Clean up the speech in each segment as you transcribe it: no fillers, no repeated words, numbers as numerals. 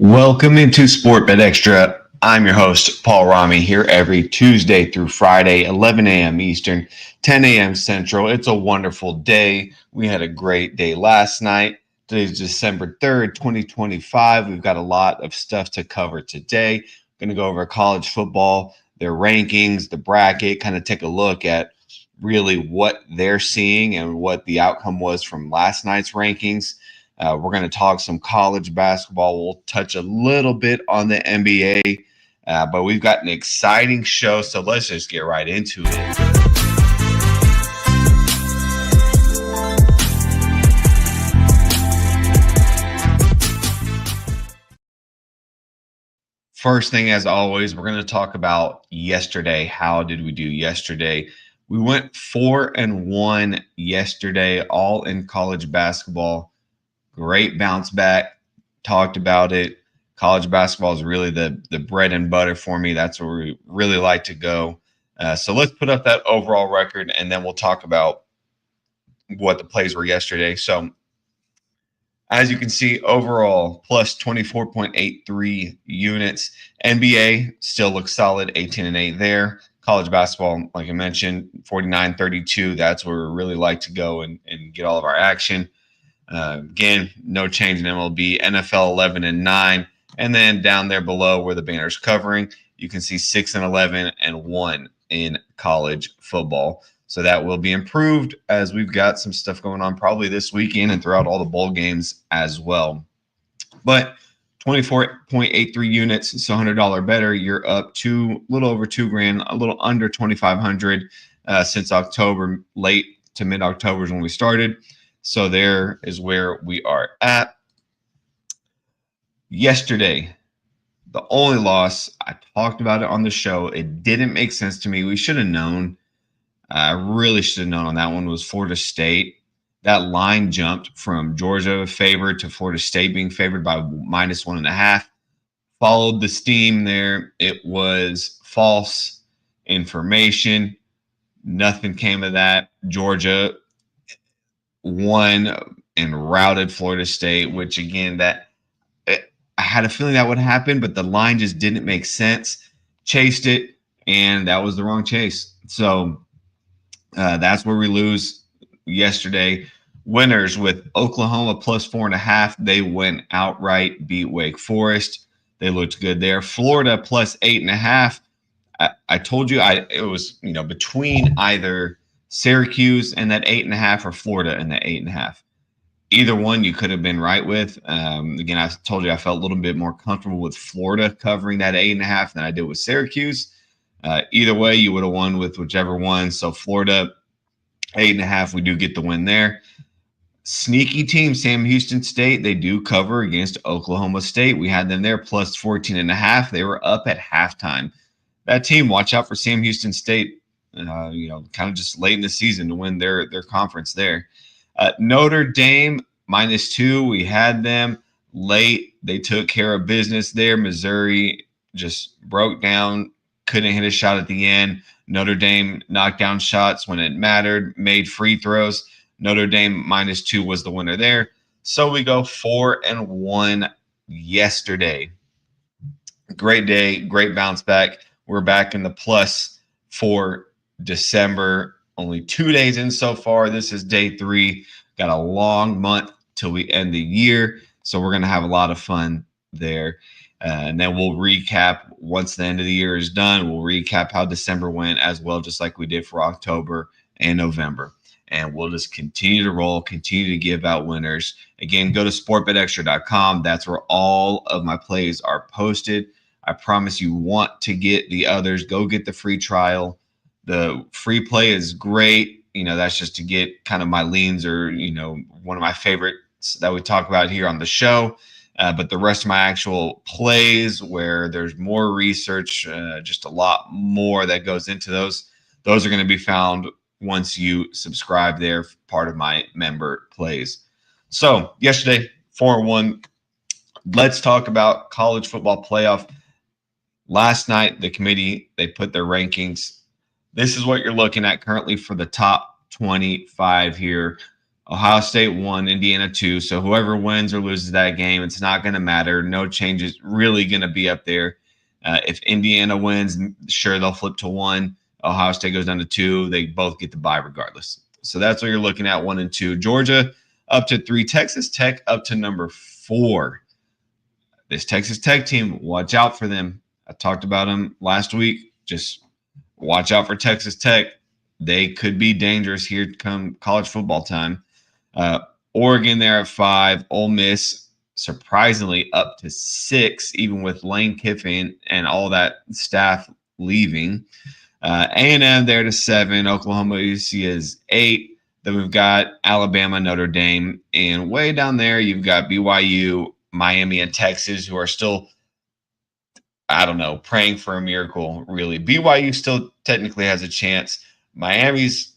Welcome into SportBet Extra. I'm your host, Paul Rami, here every Tuesday through Friday, 11 a.m. Eastern, 10 a.m. Central. It's a wonderful day. We had a great day last night. Today's December 3rd, 2025. We've got a lot of stuff to cover today. We're going to go over college football, their rankings, the bracket, kind of take a look at really what they're seeing and what the outcome was from last night's rankings. We're going to talk some college basketball. We'll touch a little bit on the NBA, but we've got an exciting show, so let's just get right into it. First thing, as always, we're going to talk about yesterday. How did we do yesterday? We went 4-1 yesterday, all in college basketball. Great bounce back. Talked about it. College basketball is really the bread and butter for me. That's where we really like to go. So let's put up that overall record, and then we'll talk about what the plays were yesterday. So as you can see, overall, plus 24.83 units. NBA still looks solid, 18-8 there. College basketball, like I mentioned, 49-32. That's where we really like to go and get all of our action. Again, no change in MLB. NFL 11-9, and then down there below where the banner's covering, you can see 6-11 and 1 in college football. So that will be improved as we've got some stuff going on probably this weekend and throughout all the bowl games as well. But 24.83 units, so $100 better. You're up to a little over $2,000, a little under 2,500 since October, late to mid-October is when we started. So there is where we are at. Yesterday, the only loss, I talked about it on the show. It didn't make sense to me. We should have known. I really should have known on that one was Florida State. That line jumped from Georgia favored to Florida State being favored by -1.5. Followed the steam there. It was false information. Nothing came of that. Georgia won and routed Florida State, which again, I had a feeling that would happen, but the line just didn't make sense. Chased it, and that was the wrong chase. So that's where we lose yesterday. Winners with Oklahoma plus 4.5. They went outright, beat Wake Forest. They looked good there. Florida plus 8.5. I told you it was between either Syracuse and that 8.5 or Florida and that 8.5. Either one you could have been right with. Again, I told you I felt a little bit more comfortable with Florida covering that 8.5 than I did with Syracuse. Either way, you would have won with whichever one. So Florida 8.5, we do get the win there. Sneaky team, Sam Houston State. They do cover against Oklahoma State. We had them there plus 14.5. They were up at halftime. That team, watch out for Sam Houston State. Kind of just late in the season to win their conference there. Notre Dame -2. We had them late. They took care of business there. Missouri just broke down, couldn't hit a shot at the end. Notre Dame knocked down shots when it mattered, made free throws. Notre Dame -2 was the winner there. So we go 4-1 yesterday. Great day, great bounce back. We're back in the plus for December. Only 2 days in so far. This is day 3. Got a long month till we end the year. So we're going to have a lot of fun there. And then we'll recap once the end of the year is done. We'll recap how December went as well, just like we did for October and November. And we'll just continue to roll, continue to give out winners. Again, go to sportbetextra.com. That's where all of my plays are posted. I promise you want to get the others. Go get the free trial. The free play is great. That's just to get kind of my leans or, one of my favorites that we talk about here on the show. But the rest of my actual plays where there's more research, just a lot more that goes into those are going to be found once you subscribe there, part of my member plays. So yesterday, 4-1. Let's talk about college football playoff. Last night, the committee, they put their rankings. This is what you're looking at currently for the top 25 here. Ohio State 1, Indiana 2. So whoever wins or loses that game, it's not going to matter. No changes really going to be up there. If Indiana wins, sure, they'll flip to 1. Ohio State goes down to 2. They both get the bye regardless. So that's what you're looking at, 1 and 2. Georgia up to 3. Texas Tech up to number 4. This Texas Tech team, watch out for them. I talked about them last week. Just watch out for Texas Tech. They could be dangerous here come college football time. Oregon there at 5. Ole Miss surprisingly up to 6, even with Lane Kiffin and all that staff leaving. A&M there to 7. Oklahoma UC is 8. Then we've got Alabama, Notre Dame, and way down there you've got BYU, Miami, and Texas, who are still, I don't know, praying for a miracle, really. BYU still technically has a chance. Miami's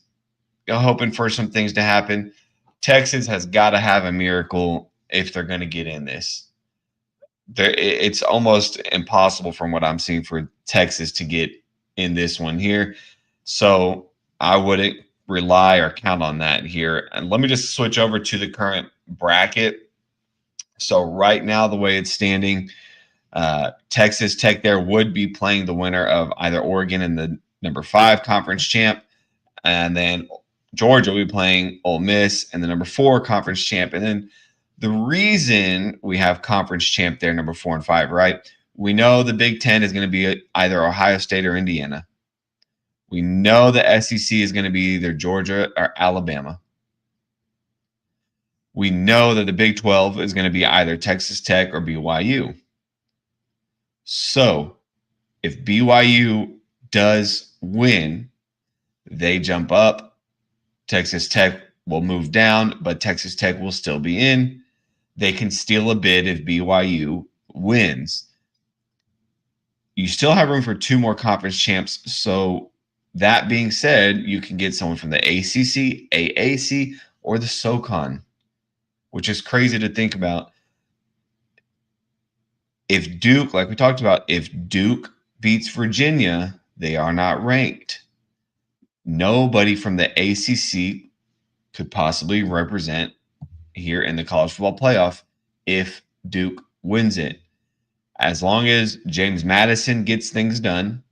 hoping for some things to happen. Texas has got to have a miracle if they're going to get in this. It's almost impossible from what I'm seeing for Texas to get in this one here. So I wouldn't rely or count on that here. And let me just switch over to the current bracket. So right now, the way it's standing, Texas Tech there would be playing the winner of either Oregon and the number 5 conference champ, and then Georgia will be playing Ole Miss and the number 4 conference champ. And then the reason we have conference champ there, number 4 and 5, right? We know the Big Ten is going to be either Ohio State or Indiana. We know the SEC is going to be either Georgia or Alabama. We know that the Big 12 is going to be either Texas Tech or BYU. So if BYU does win, they jump up. Texas Tech will move down, but Texas Tech will still be in. They can steal a bid if BYU wins. You still have room for 2 more conference champs. So that being said, you can get someone from the ACC, AAC, or the SoCon, which is crazy to think about. If Duke, like we talked about, if Duke beats Virginia, they are not ranked. Nobody from the ACC could possibly represent here in the college football playoff if Duke wins it. As long as James Madison gets things done,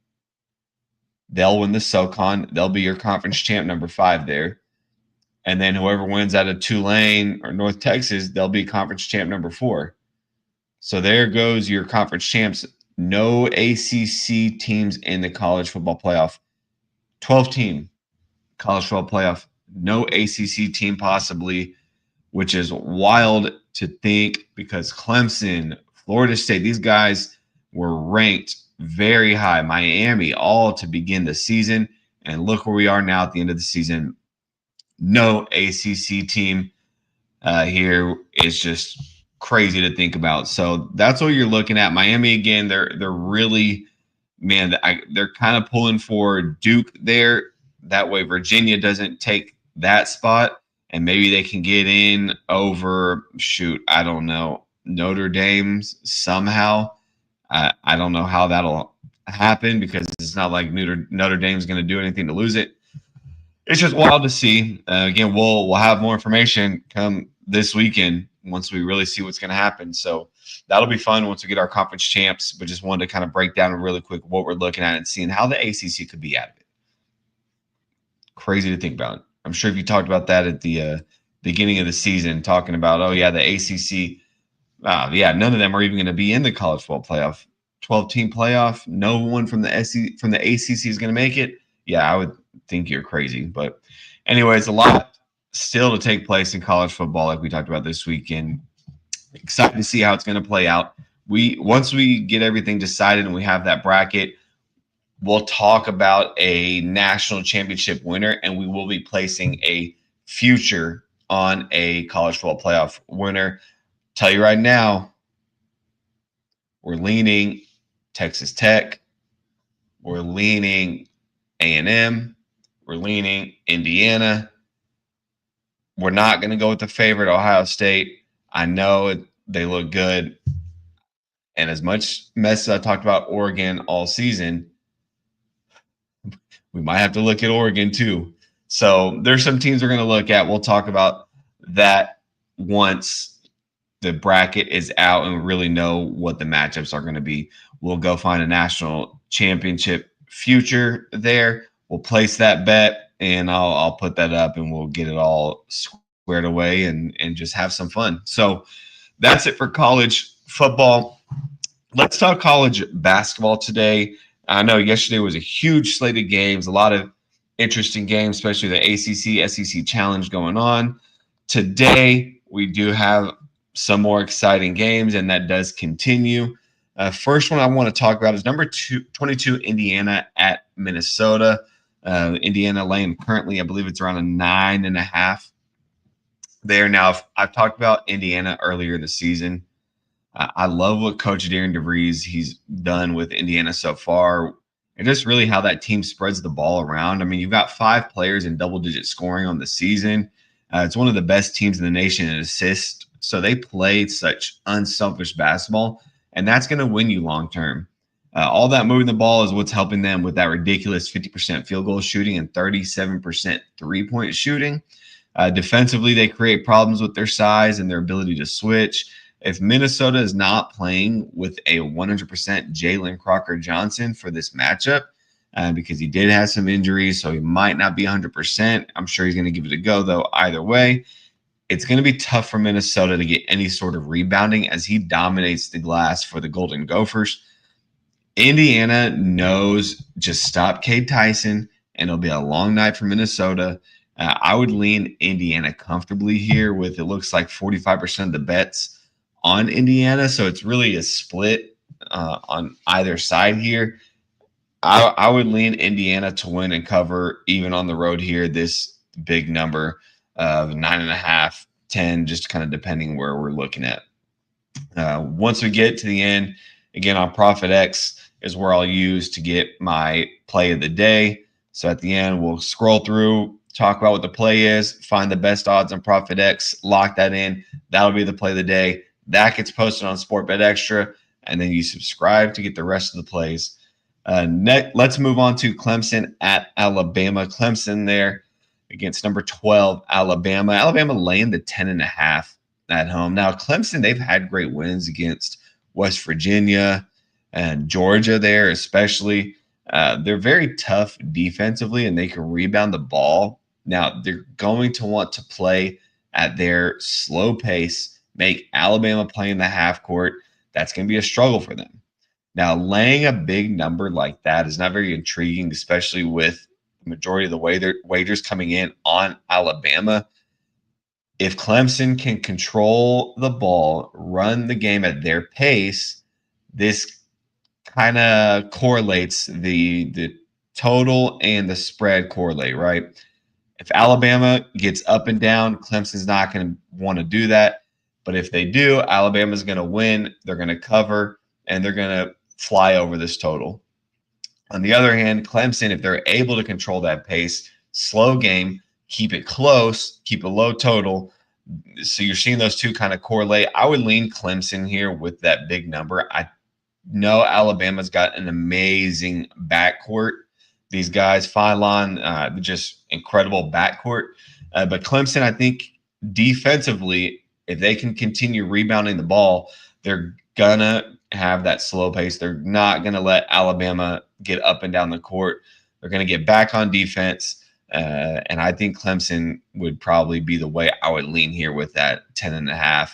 they'll win the SoCon. They'll be your conference champ number 5 there. And then whoever wins out of Tulane or North Texas, they'll be conference champ number 4. So there goes your conference champs. No ACC teams in the college football playoff. 12-team college football playoff. No ACC team possibly, which is wild to think because Clemson, Florida State, these guys were ranked very high. Miami, all to begin the season. And look where we are now at the end of the season. No ACC team here. Is just crazy to think about. So that's what you're looking at. Miami again. They're really, man. They're kind of pulling for Duke there. That way Virginia doesn't take that spot, and maybe they can get in over. Shoot, I don't know, Notre Dame's somehow. I don't know how that'll happen because it's not like Notre Dame's going to do anything to lose it. It's just wild to see. Again, we'll have more information come this weekend once we really see what's going to happen. So that'll be fun once we get our conference champs. But just wanted to kind of break down really quick what we're looking at and seeing how the ACC could be out of it. Crazy to think about. I'm sure if you talked about that at the beginning of the season, talking about, oh yeah, the ACC. Yeah, none of them are even going to be in the college football playoff. 12-team playoff. No one from the ACC is going to make it. Yeah, I would think you're crazy. But anyways, a lot still to take place in college football, like we talked about this weekend. Excited to see how it's going to play out. Once we get everything decided and we have that bracket, we'll talk about a national championship winner, and we will be placing a future on a college football playoff winner. Tell you right now, we're leaning Texas Tech. We're leaning A&M. We're leaning Indiana. We're not going to go with the favorite, Ohio State. I know they look good. And as much mess as I talked about Oregon all season, we might have to look at Oregon too. So there's some teams we're going to look at. We'll talk about that once the bracket is out and we really know what the matchups are going to be, we'll go find a national championship future there. We'll place that bet, and I'll put that up, and we'll get it all squared away and just have some fun. So that's it for college football. Let's talk college basketball today. I know yesterday was a huge slate of games, a lot of interesting games, especially the ACC, SEC challenge going on. Today, we do have some more exciting games, and that does continue. First one I want to talk about is number 22, Indiana at Minnesota. Indiana laying currently, I believe it's around a 9.5 there. Now, I've talked about Indiana earlier this season. I love what Coach Darren DeVries he's done with Indiana so far, and just really how that team spreads the ball around. I mean, you've got 5 players in double-digit scoring on the season. It's one of the best teams in the nation in assists. So they play such unselfish basketball, and that's going to win you long term. All that moving the ball is what's helping them with that ridiculous 50% field goal shooting and 37% three-point shooting. Defensively, they create problems with their size and their ability to switch. If Minnesota is not playing with a 100% Jalen Crocker-Johnson for this matchup, because he did have some injuries, so he might not be 100%. I'm sure he's going to give it a go, though, either way. It's going to be tough for Minnesota to get any sort of rebounding as he dominates the glass for the Golden Gophers. Indiana knows just stop Cade Tyson, and it'll be a long night for Minnesota. I would lean Indiana comfortably here with, it looks like 45% of the bets on Indiana, so it's really a split on either side here. I would lean Indiana to win and cover even on the road here, this big number of 9.5, 10, just kind of depending where we're looking at. Once we get to the end, again, on Profit X is where I'll use to get my play of the day. So at the end, we'll scroll through, talk about what the play is, find the best odds on Profit X, lock that in. That'll be the play of the day. That gets posted on SportBet Extra, and then you subscribe to get the rest of the plays. Let's move on to Clemson at Alabama. Clemson there against number 12, Alabama. Alabama laying the 10.5 at home. Now, Clemson, they've had great wins against West Virginia and Georgia there, especially. They're very tough defensively, and they can rebound the ball. Now, they're going to want to play at their slow pace, make Alabama play in the half court. That's going to be a struggle for them. Now, laying a big number like that is not very intriguing, especially with the majority of the wagers coming in on Alabama. If Clemson can control the ball, run the game at their pace, this kind of correlates, the total and the spread correlate, right? If Alabama gets up and down, Clemson's not going to want to do that. But if they do, Alabama's going to win. They're going to cover, and they're going to fly over this total. On the other hand, Clemson, if they're able to control that pace, slow game, keep it close, keep a low total. So you're seeing those two kind of correlate. I would lean Clemson here with that big number. I know Alabama's got an amazing backcourt. These guys, Phylon, just incredible backcourt. But Clemson, I think defensively, if they can continue rebounding the ball, they're going to have that slow pace. They're not going to let Alabama get up and down the court. They're going to get back on defense. And I think Clemson would probably be the way I would lean here with that 10.5.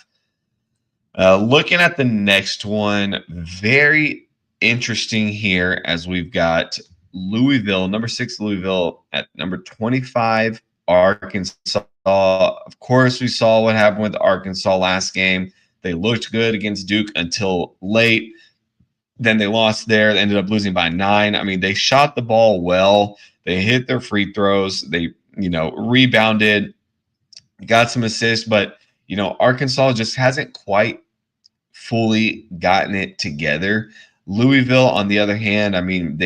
Looking at the next one, very interesting here as we've got Louisville, number 6 Louisville at number 25 Arkansas. Of course, we saw what happened with Arkansas last game. They looked good against Duke until late. Then they lost there. They ended up losing by 9. I mean, they shot the ball well. They hit their free throws. They, rebounded, got some assists, but Arkansas just hasn't quite fully gotten it together. Louisville, on the other hand, I mean,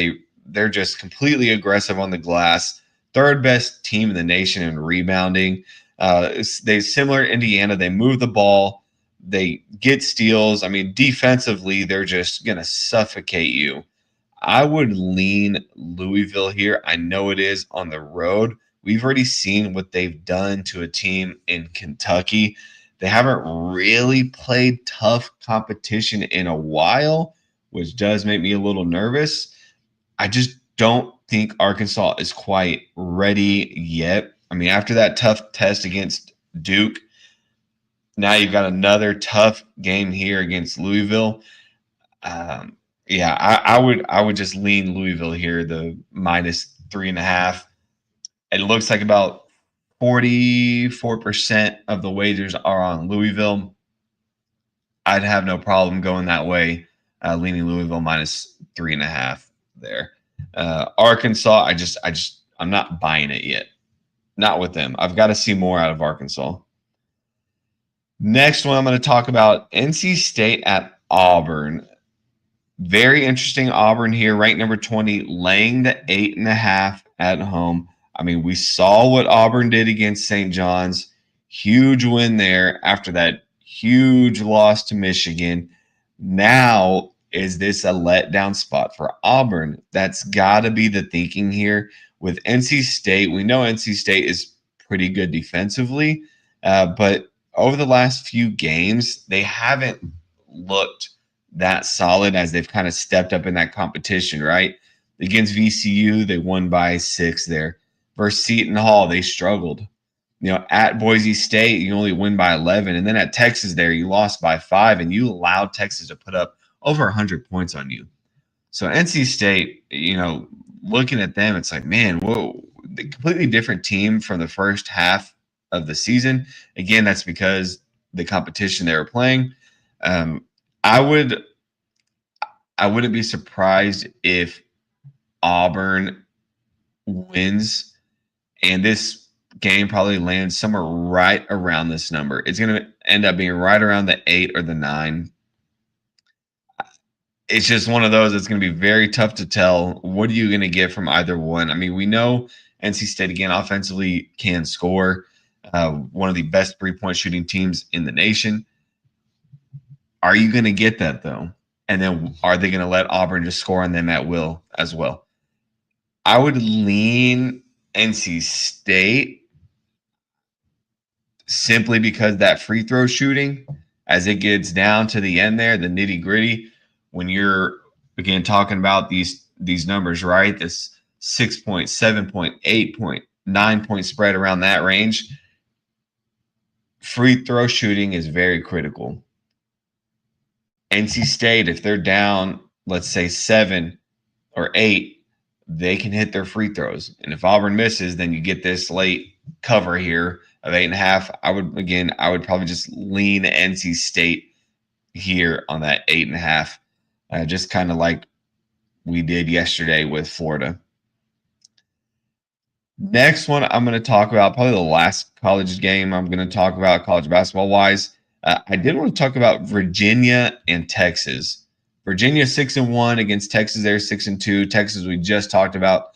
they're just completely aggressive on the glass. Third best team in the nation in rebounding. They similar to Indiana. They move the ball. They get steals. I mean, defensively, they're just going to suffocate you. I would lean Louisville here. I know it is on the road. we've already seen what they've done to a team in Kentucky. They haven't really played tough competition in a while, which does make me a little nervous. I just don't think Arkansas is quite ready yet. I mean, after that tough test against Duke, now you've got another tough game here against Louisville. Um, yeah, I would just lean Louisville here, the -3.5. It looks like about 44% of the wagers are on Louisville. I'd have no problem going that way, leaning Louisville -3.5 there. Arkansas, I'm not buying it yet. Not with them. I've got to see more out of Arkansas. Next one, I'm going to talk about NC State at Auburn. Very interesting. Auburn here, ranked number 20, laying the 8.5 at home. I mean, we saw what Auburn did against St. John's. Huge win there after that huge loss to Michigan. Now, is this a letdown spot for Auburn? That's got to be the thinking here. With NC State, we know NC State is pretty good defensively, but over the last few games, they haven't looked that solid as they've kind of stepped up in that competition, right? Against VCU, they won by 6 there. Versus Seton Hall, they struggled. You know, at Boise State, you only win by 11. And then at Texas there, you lost by 5, and you allowed Texas to put up over 100 points on you. So NC State, you know, looking at them, it's like, man, whoa, the completely different team from the first half of the season. Again, that's because the competition they were playing. I wouldn't be surprised if Auburn wins, and this game probably lands somewhere right around this number. It's going to end up being right around the 8 or the 9. It's just one of those that's going to be very tough to tell. What are you going to get from either one? I mean, we know NC State, again, offensively can score. One of the best three-point shooting teams in the nation. Are you going to get that, though? And then are they going to let Auburn just score on them at will as well? I would lean NC State simply because that free throw shooting, as it gets down to the end there, the nitty gritty, when you're, again, talking about these numbers, right? This 6 point, 7 point, 8 point, 9 point spread around that range, free throw shooting is very critical. NC State, if they're down, let's say 7 or 8, they can hit their free throws. And if Auburn misses, then you get this late cover here of 8.5. I would probably just lean NC State here on that 8.5, just kind of like we did yesterday with Florida. Next one I'm going to talk about, probably the last college game I'm going to talk about college basketball wise. I did want to talk about Virginia and Texas. Virginia 6-1 against Texas. They're 6-2. Texas, we just talked about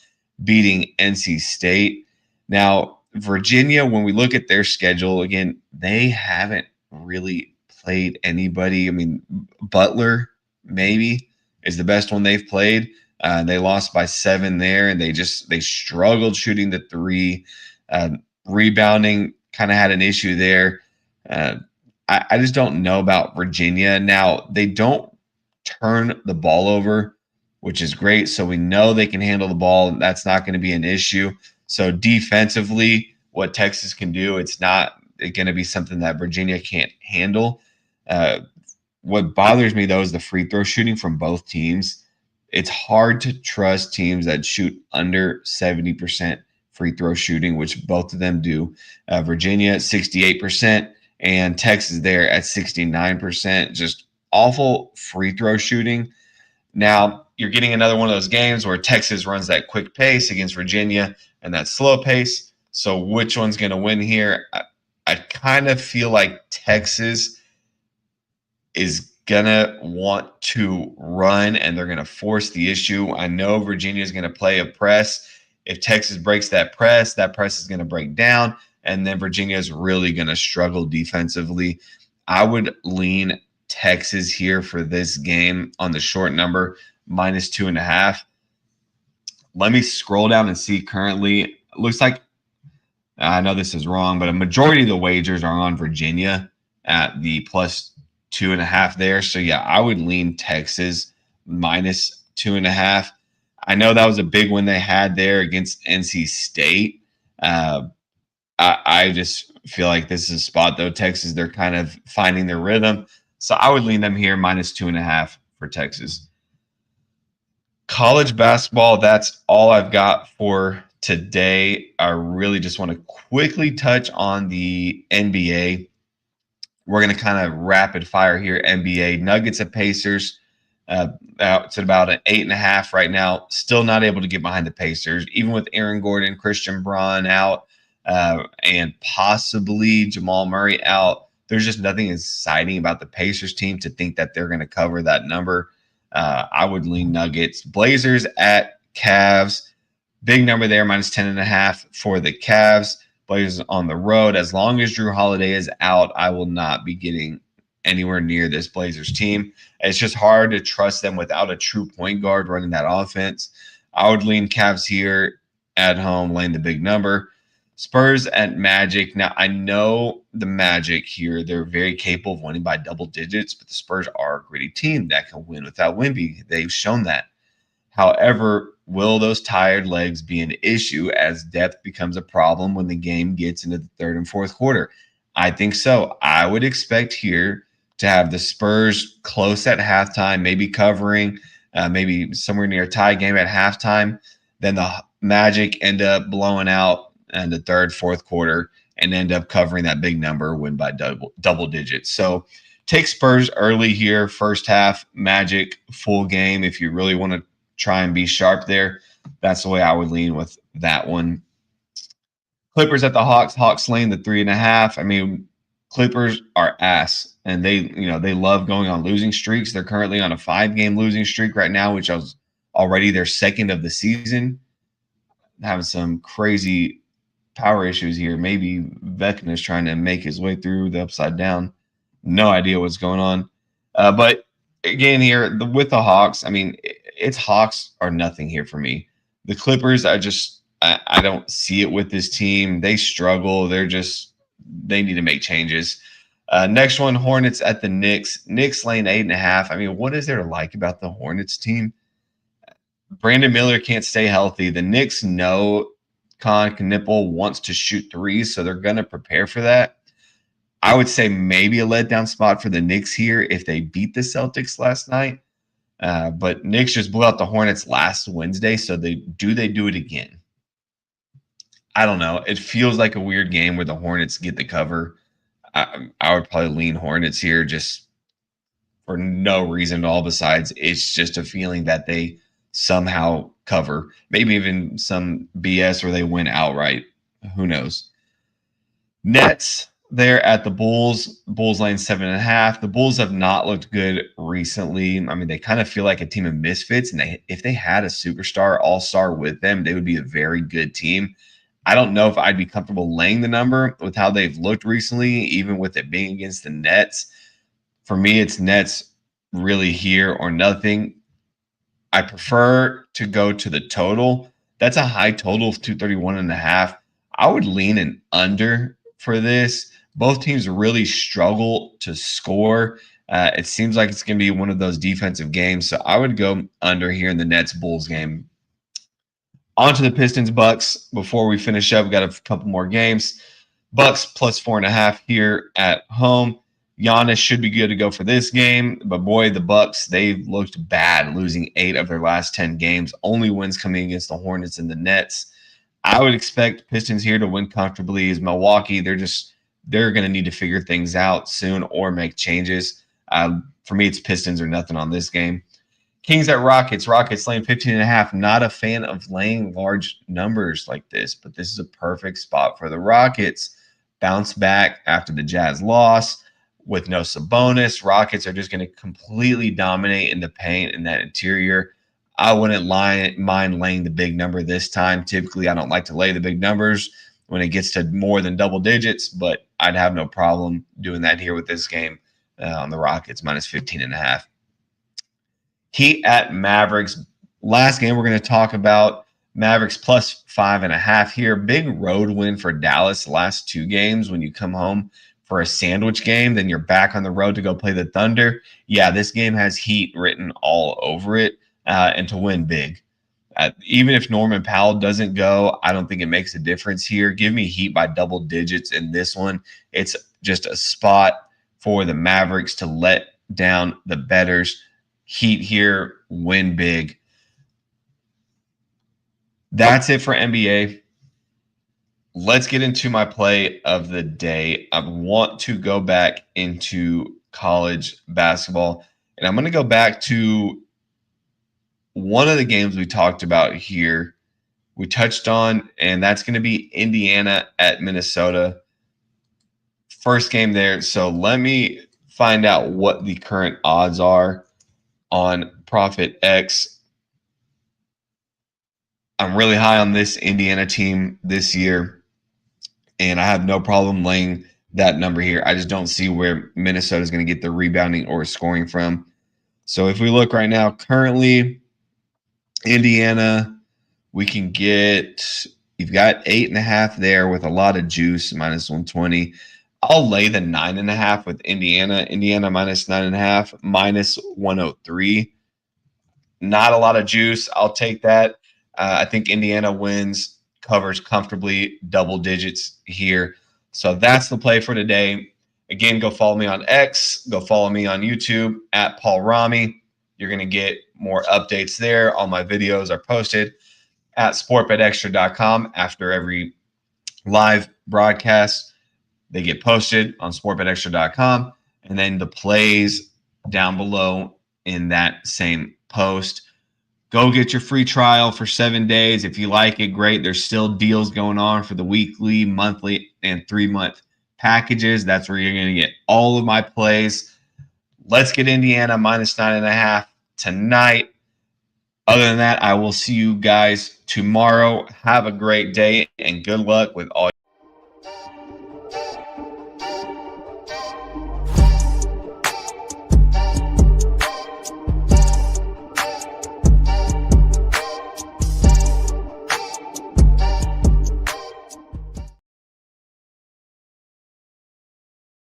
beating NC State. Now, Virginia, when we look at their schedule, again, they haven't really played anybody. I mean, Butler maybe is the best one they've played. They lost by 7 there, and they struggled shooting the 3. Rebounding kind of had an issue there. I just don't know about Virginia. Now, they don't turn the ball over, which is great. So we know they can handle the ball. That's not going to be an issue. So defensively, what Texas can do, it's not going to be something that Virginia can't handle. What bothers me, though, is the free throw shooting from both teams. It's hard to trust teams that shoot under 70% free throw shooting, which both of them do. Virginia at 68% and Texas there at 69%. Just awful free throw shooting. Now, you're getting another one of those games where Texas runs that quick pace against Virginia and that slow pace. So which one's going to win here? I kind of feel like Texas is going to want to run, and they're going to force the issue. I know Virginia is going to play a press. If Texas breaks that press is going to break down, and then Virginia is really going to struggle defensively. I would lean Texas here for this game on the short number, -2.5. Let me scroll down and see currently. It looks like I know this is wrong, but a majority of the wagers are on Virginia at the plus 2.5 there. So yeah, I would lean Texas minus 2.5. I know that was a big one they had there against NC State. Uh, I just feel like this is a spot though. Texas, they're kind of finding their rhythm. So I would lean them here minus 2.5 for Texas. College basketball, that's all I've got for today. I really just want to quickly touch on the NBA. We're going to kind of rapid fire here. NBA Nuggets and Pacers. It's at about an 8.5 right now. Still not able to get behind the Pacers, even with Aaron Gordon, Christian Braun out, and possibly Jamal Murray out. There's just nothing exciting about the Pacers team to think that they're going to cover that number. I would lean Nuggets. Blazers at Cavs. Big number there, minus 10.5 for the Cavs. Blazers on the road. As long as Drew Holiday is out, I will not be getting anywhere near this Blazers team. It's just hard to trust them without a true point guard running that offense. I would lean Cavs here at home, laying the big number. Spurs at Magic. Now, I know the Magic here, they're very capable of winning by double digits, but the Spurs are a gritty team that can win without Wemby. They've shown that. However, will those tired legs be an issue as depth becomes a problem when the game gets into the third and fourth quarter? I think so. I would expect here to have the Spurs close at halftime, maybe covering, maybe somewhere near a tie game at halftime. Then the Magic end up blowing out in the third, fourth quarter and end up covering that big number, win by double digits. So take Spurs early here, first half, Magic full game. If you really want to try and be sharp there, that's the way I would lean with that one. Clippers at the Hawks. Hawks laying the 3.5. I mean, Clippers are ass, and they love going on losing streaks. They're currently on a 5-game losing streak right now, which was already their second of the season. Having some crazy power issues here. Maybe Vecna is trying to make his way through the upside down. No idea what's going on. But again, here with the Hawks, I mean, it's Hawks or nothing here for me. The Clippers, I don't see it with this team. They struggle. They need to make changes. Next one, Hornets at the Knicks. Knicks laying 8.5. I mean, what is there to like about the Hornets team? Brandon Miller can't stay healthy. The Knicks know Con Knipple wants to shoot threes, so they're going to prepare for that. I would say maybe a letdown spot for the Knicks here if they beat the Celtics last night. But Knicks just blew out the Hornets last Wednesday, so they do it again? I don't know. It feels like a weird game where the Hornets get the cover. I would probably lean Hornets here just for no reason at all besides it's just a feeling that they somehow cover. Maybe even some BS where they win outright. Who knows? Nets there at the Bulls. Bulls laying 7.5. The Bulls have not looked good recently. I mean, they kind of feel like a team of misfits, and if they had a superstar, all-star with them, they would be a very good team. I don't know if I'd be comfortable laying the number with how they've looked recently, even with it being against the Nets. For me, it's Nets really here or nothing. I prefer to go to the total. That's a high total of 231.5. I would lean an under for this. Both teams really struggle to score. It seems like it's going to be one of those defensive games. So I would go under here in the Nets Bulls game. On to the Pistons Bucks. Before we finish up, we've got a couple more games. Bucks plus 4.5 here at home. Giannis should be good to go for this game, but boy, the Bucks, they've looked bad, losing 8 of their last 10 games. Only wins coming against the Hornets and the Nets. I would expect Pistons here to win comfortably. As Milwaukee, they're going to need to figure things out soon or make changes. For me, it's Pistons or nothing on this game. Kings at Rockets. Rockets laying 15.5. Not a fan of laying large numbers like this, but this is a perfect spot for the Rockets. Bounce back after the Jazz loss. With no Sabonis, Rockets are just going to completely dominate in the paint in that interior. I wouldn't mind laying the big number this time. Typically, I don't like to lay the big numbers when it gets to more than double digits, but I'd have no problem doing that here with this game on the Rockets, minus 15.5. Heat at Mavericks. Last game we're going to talk about. Mavericks plus 5.5 here. Big road win for Dallas last 2 games. When you come home for a sandwich game, then you're back on the road to go play the Thunder. Yeah, this game has heat written all over it, and to win big. Even if Norman Powell doesn't go, I don't think it makes a difference here. Give me Heat by double digits in this one. It's just a spot for the Mavericks to let down the bettors. Heat here, win big. That's it for NBA. Let's get into my play of the day. I want to go back into college basketball, and I'm going to go back to one of the games we talked about here. We touched on, and that's going to be Indiana at Minnesota. First game there. So let me find out what the current odds are on Profit X. I'm really high on this Indiana team this year, and I have no problem laying that number here. I just don't see where Minnesota is going to get the rebounding or scoring from. So if we look right now, currently Indiana, we can get, you've got 8.5 there with a lot of juice, minus 120. I'll lay the 9.5 with Indiana. Indiana minus 9.5, minus 103. Not a lot of juice. I'll take that. I think Indiana wins, covers comfortably, double digits here. So that's the play for today. Again, go follow me on X. Go follow me on YouTube at Paul Rami. You're going to get more updates there. All my videos are posted at sportbetextra.com after every live broadcast. They get posted on sportbetextra.com, and then the plays down below in that same post. Go get your free trial for 7 days. If you like it, great. There's still deals going on for the weekly, monthly, and 3-month packages. That's where you're going to get all of my plays. Let's get Indiana minus 9.5 tonight. Other than that, I will see you guys tomorrow. Have a great day and good luck with all